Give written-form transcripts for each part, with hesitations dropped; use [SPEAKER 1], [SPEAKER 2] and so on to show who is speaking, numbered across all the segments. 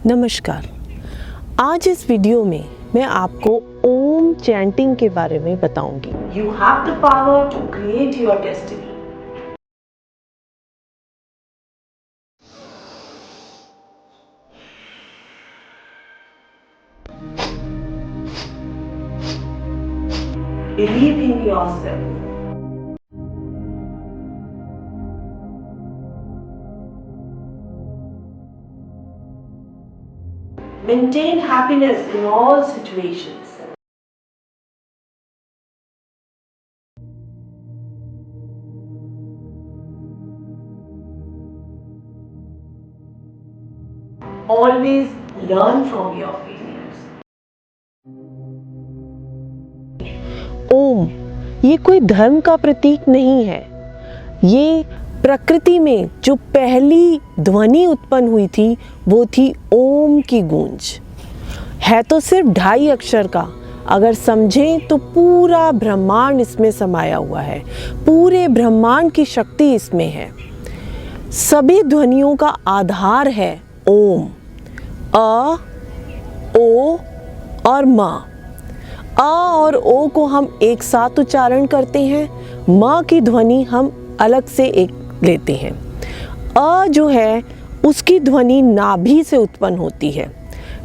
[SPEAKER 1] नमस्कार। आज इस वीडियो में मैं आपको ओम चैंटिंग के बारे में बताऊंगी।
[SPEAKER 2] You have the power to create your destiny. Believe in yourself. Maintain happiness in all situations. Always learn from your failures.
[SPEAKER 1] ओम ये कोई धर्म का प्रतीक नहीं है। ये प्रकृति में जो पहली ध्वनि उत्पन्न हुई थी वो थी ओम की गूंज। है तो सिर्फ 2.5 अक्षर का, अगर समझें तो पूरा ब्रह्मांड इसमें समाया हुआ है। पूरे ब्रह्मांड की शक्ति इसमें है। सभी ध्वनियों का आधार है ओम। अ, ओ और म। अ और ओ को हम एक साथ उच्चारण करते हैं, म की ध्वनि हम अलग से एक लेते हैं। अ जो है उसकी ध्वनि नाभि से उत्पन्न होती है।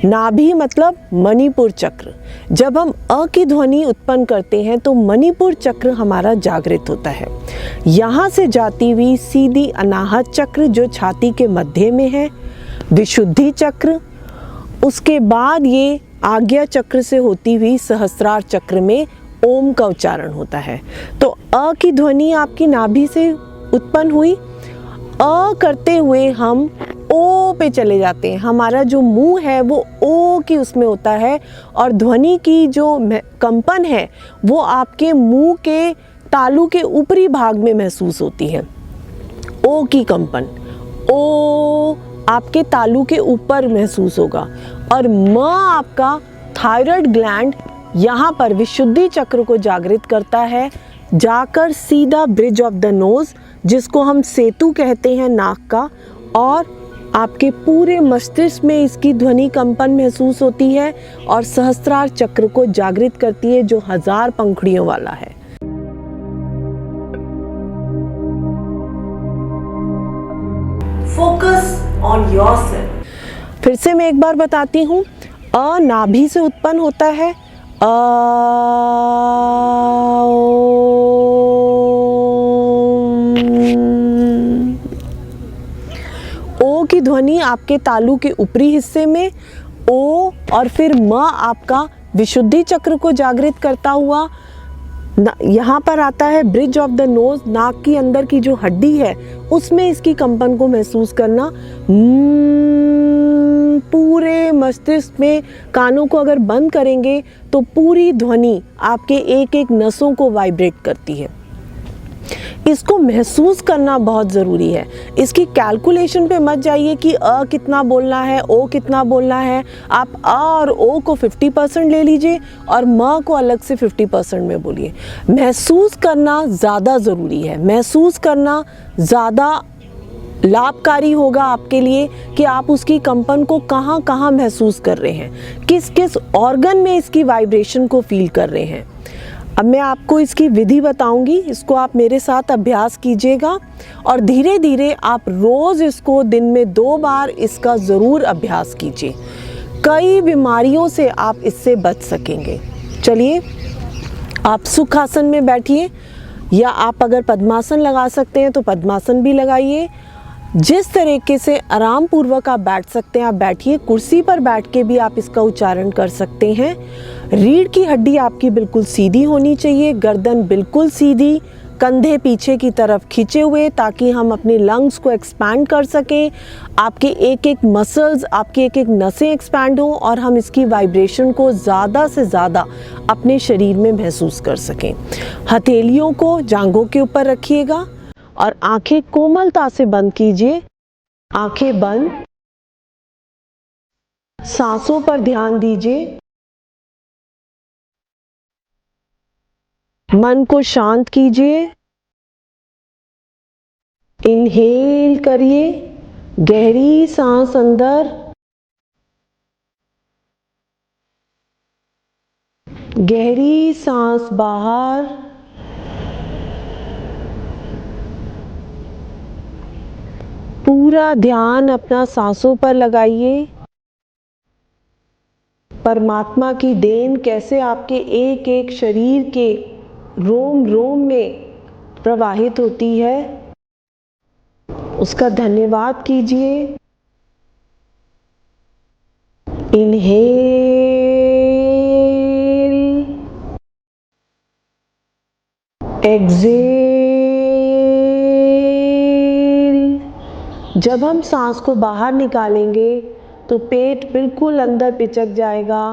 [SPEAKER 1] नाभि मतलब मणिपुर चक्र। जब हम अ की ध्वनि उत्पन्न करते हैं तो मणिपुर चक्र हमारा जागृत होता है। यहाँ से जाती हुई सीधी अनाहत चक्र जो छाती के मध्य में है, विशुद्धि चक्र। उसके बाद ये आज्ञा चक्र से होती हुई सहस्रार चक्र में ओम का उच्चारण होता है। तो अ की ध्वनि आपकी नाभि से उत्पन्न हुई। अ करते हुए हम ओ पे चले जाते हैं। हमारा जो मुंह है वो ओ की उसमें होता है और ध्वनि की जो कंपन है वो आपके मुंह के तालू के ऊपरी भाग में महसूस होती है। ओ की कंपन ओ आपके तालू के ऊपर महसूस होगा और म आपका थायराइड ग्लैंड यहाँ पर विशुद्धि चक्र को जागृत करता है, जाकर सीधा ब्रिज ऑफ द नोज जिसको हम सेतु कहते हैं नाक का, और आपके पूरे मस्तिष्क में इसकी ध्वनि कंपन महसूस होती है और सहस्त्रार चक्र को जागृत करती है जो 1000 पंखुड़ियों वाला है।
[SPEAKER 2] Focus on yourself.
[SPEAKER 1] फिर से मैं एक बार बताती हूँ। अ नाभि से उत्पन्न होता है। अ ओ की ध्वनि आपके तालू के ऊपरी हिस्से में ओ, और फिर म आपका विशुद्धि चक्र को जागृत करता हुआ यहाँ पर आता है ब्रिज ऑफ द नोज, नाक की अंदर की जो हड्डी है उसमें इसकी कंपन को महसूस करना। पूरे मस्तिष्क में कानों को अगर बंद करेंगे तो पूरी ध्वनि आपके एक एक नसों को वाइब्रेट करती है। इसको महसूस करना बहुत ज़रूरी है। इसकी कैलकुलेशन पे मत जाइए कि अ कितना बोलना है, ओ कितना बोलना है। आप अ और ओ को 50% ले लीजिए और म को अलग से 50% में बोलिए। महसूस करना ज़्यादा ज़रूरी है। महसूस करना ज़्यादा लाभकारी होगा आपके लिए कि आप उसकी कंपन को कहाँ कहाँ महसूस कर रहे हैं, किस किस ऑर्गन में इसकी वाइब्रेशन को फील कर रहे हैं। अब मैं आपको इसकी विधि बताऊंगी, इसको आप मेरे साथ अभ्यास कीजिएगा और धीरे धीरे आप रोज़ इसको दिन में 2 बार इसका ज़रूर अभ्यास कीजिए। कई बीमारियों से आप इससे बच सकेंगे। चलिए, आप सुखासन में बैठिए या आप अगर पद्मासन लगा सकते हैं तो पद्मासन भी लगाइए। जिस तरीके से आराम पूर्वक आप बैठ सकते हैं आप बैठिए। कुर्सी पर बैठ के भी आप इसका उच्चारण कर सकते हैं। रीढ़ की हड्डी आपकी बिल्कुल सीधी होनी चाहिए, गर्दन बिल्कुल सीधी, कंधे पीछे की तरफ खींचे हुए ताकि हम अपनी लंग्स को एक्सपैंड कर सकें। आपके एक एक मसल्स, आपकी एक एक नसें एक्सपैंड हों और हम इसकी वाइब्रेशन को ज़्यादा से ज़्यादा अपने शरीर में महसूस कर सकें। हथेलियों को जांघों के ऊपर रखिएगा और आंखें कोमलता से बंद कीजिए। आंखें बंद, सांसों पर ध्यान दीजिए, मन को शांत कीजिए। इनहेल करिए, गहरी सांस अंदर, गहरी सांस बाहर। पूरा ध्यान अपना सांसों पर लगाइए। परमात्मा की देन कैसे आपके एक एक शरीर के रोम रोम में प्रवाहित होती है, उसका धन्यवाद कीजिए। Inhale, exhale. जब हम सांस को बाहर निकालेंगे तो पेट बिल्कुल अंदर पिचक जाएगा,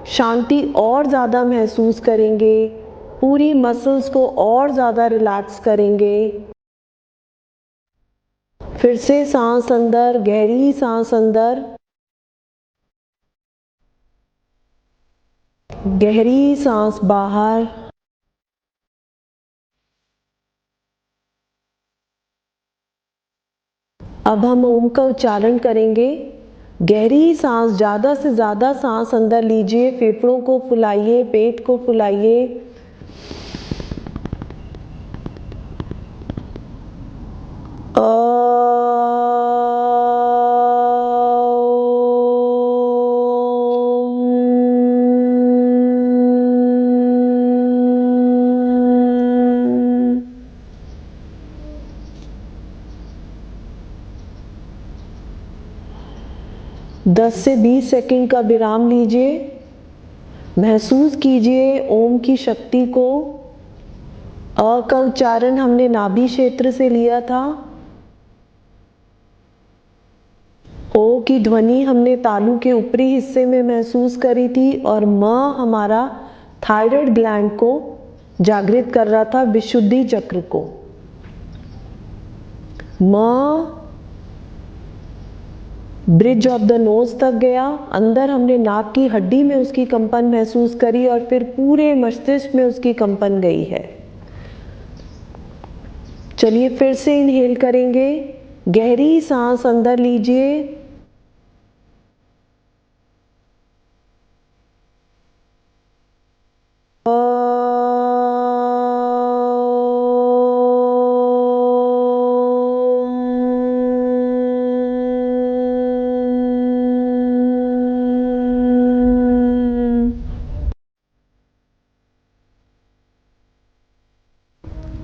[SPEAKER 1] शांति और ज़्यादा महसूस करेंगे, पूरी मसल्स को और ज़्यादा रिलैक्स करेंगे। फिर से सांस अंदर, गहरी सांस अंदर, गहरी सांस बाहर। अब हम ओम का उच्चारण करेंगे। गहरी सांस, ज़्यादा से ज़्यादा सांस अंदर लीजिए, फेफड़ों को फुलाइए, पेट को फुलाइए। दस से 20 सेकंड का विराम लीजिए। महसूस कीजिए ओम की शक्ति को। अ का उच्चारण हमने नाभि क्षेत्र से लिया था। ओ की ध्वनि हमने तालू के ऊपरी हिस्से में महसूस करी थी और म हमारा थायराइड ग्लैंड को जागृत कर रहा था, विशुद्धि चक्र को। म ब्रिज ऑफ द नोज तक गया, अंदर हमने नाक की हड्डी में उसकी कंपन महसूस करी और फिर पूरे मस्तिष्क में उसकी कंपन गई है। चलिए फिर से इनहेल करेंगे, गहरी सांस अंदर लीजिए,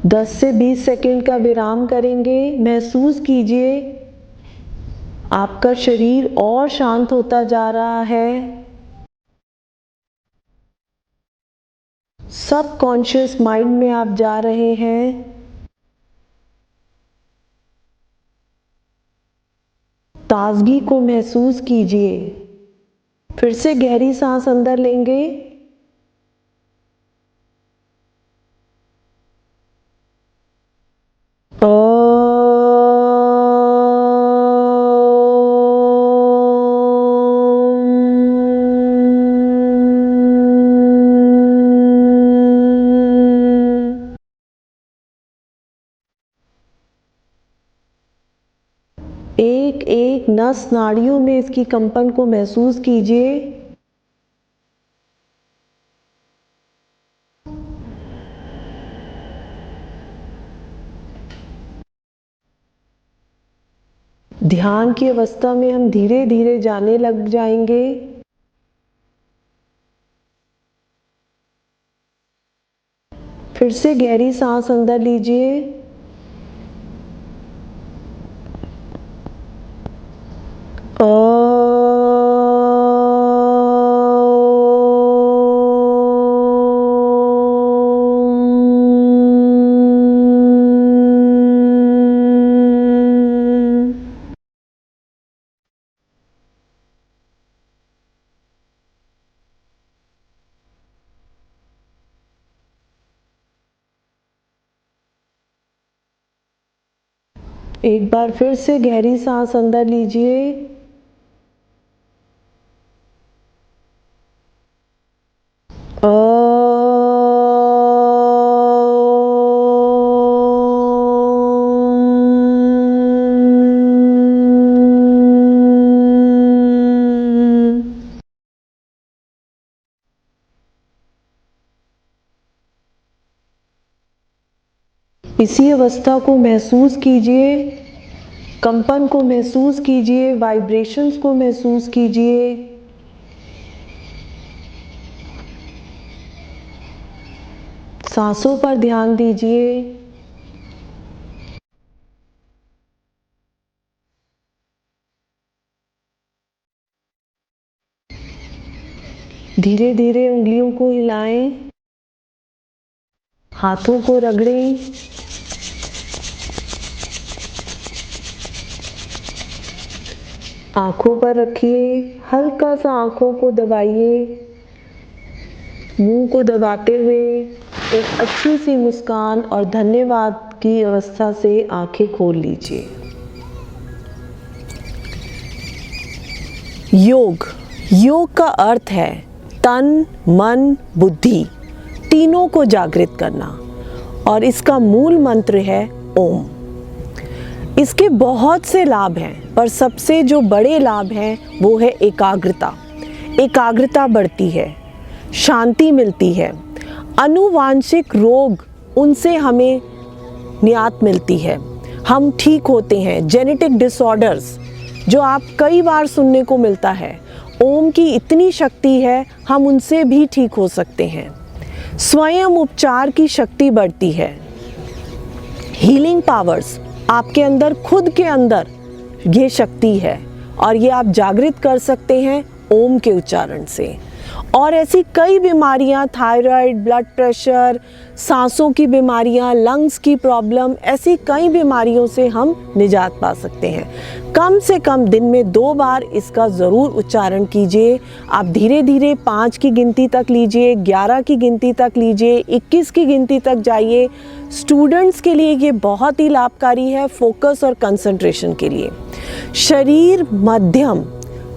[SPEAKER 1] दस से 20 सेकंड का विराम करेंगे। महसूस कीजिए आपका शरीर और शांत होता जा रहा है। सबकॉन्शियस माइंड में आप जा रहे हैं। ताजगी को महसूस कीजिए। फिर से गहरी सांस अंदर लेंगे, एक एक नस नाड़ियों में इसकी कंपन को महसूस कीजिए। ध्यान की अवस्था में हम धीरे धीरे जाने लग जाएंगे। फिर से गहरी सांस अंदर लीजिए, एक बार फिर से गहरी सांस अंदर लीजिए, इसी अवस्था को महसूस कीजिए, कंपन को महसूस कीजिए, वाइब्रेशंस को महसूस कीजिए। सांसों पर ध्यान दीजिए। धीरे धीरे उंगलियों को हिलाएं, हाथों को रगड़ें। आंखों पर रखिए, हल्का सा आंखों को दबाइए। मुंह को दबाते हुए एक अच्छी सी मुस्कान और धन्यवाद की अवस्था से आंखें खोल लीजिए। योग का अर्थ है तन, मन, बुद्धि तीनों को जागृत करना, और इसका मूल मंत्र है ओम। इसके बहुत से लाभ हैं, पर सबसे जो बड़े लाभ हैं वो है एकाग्रता। एकाग्रता बढ़ती है, शांति मिलती है, आनुवांशिक रोग उनसे हमें निजात मिलती है, हम ठीक होते हैं। जेनेटिक डिसऑर्डर्स जो आप कई बार सुनने को मिलता है, ओम की इतनी शक्ति है, हम उनसे भी ठीक हो सकते हैं। स्वयं उपचार की शक्ति बढ़ती है। हीलिंग पावर्स आपके अंदर, खुद के अंदर ये शक्ति है, और ये आप जागृत कर सकते हैं ओम के उच्चारण से। और ऐसी कई बीमारियां, थायराइड, ब्लड प्रेशर, सांसों की बीमारियां, लंग्स की प्रॉब्लम, ऐसी कई बीमारियों से हम निजात पा सकते हैं। कम से कम दिन में 2 बार इसका ज़रूर उच्चारण कीजिए। आप धीरे धीरे 5 की गिनती तक लीजिए, 11 की गिनती तक लीजिए, 21 की गिनती तक जाइए। स्टूडेंट्स के लिए ये बहुत ही लाभकारी है, फोकस और कंसंट्रेशन के लिए। शरीर मध्यम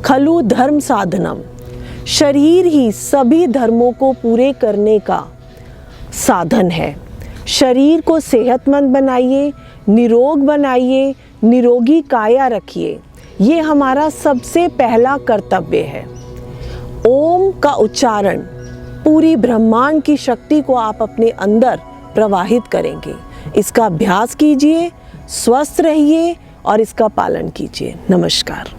[SPEAKER 1] खलु धर्म साधनम, शरीर ही सभी धर्मों को पूरे करने का साधन है। शरीर को सेहतमंद बनाइए, निरोग बनाइए, निरोगी काया रखिए। ये हमारा सबसे पहला कर्तव्य है। ओम का उच्चारण पूरी ब्रह्मांड की शक्ति को आप अपने अंदर प्रवाहित करेंगे। इसका अभ्यास कीजिए, स्वस्थ रहिए और इसका पालन कीजिए। नमस्कार।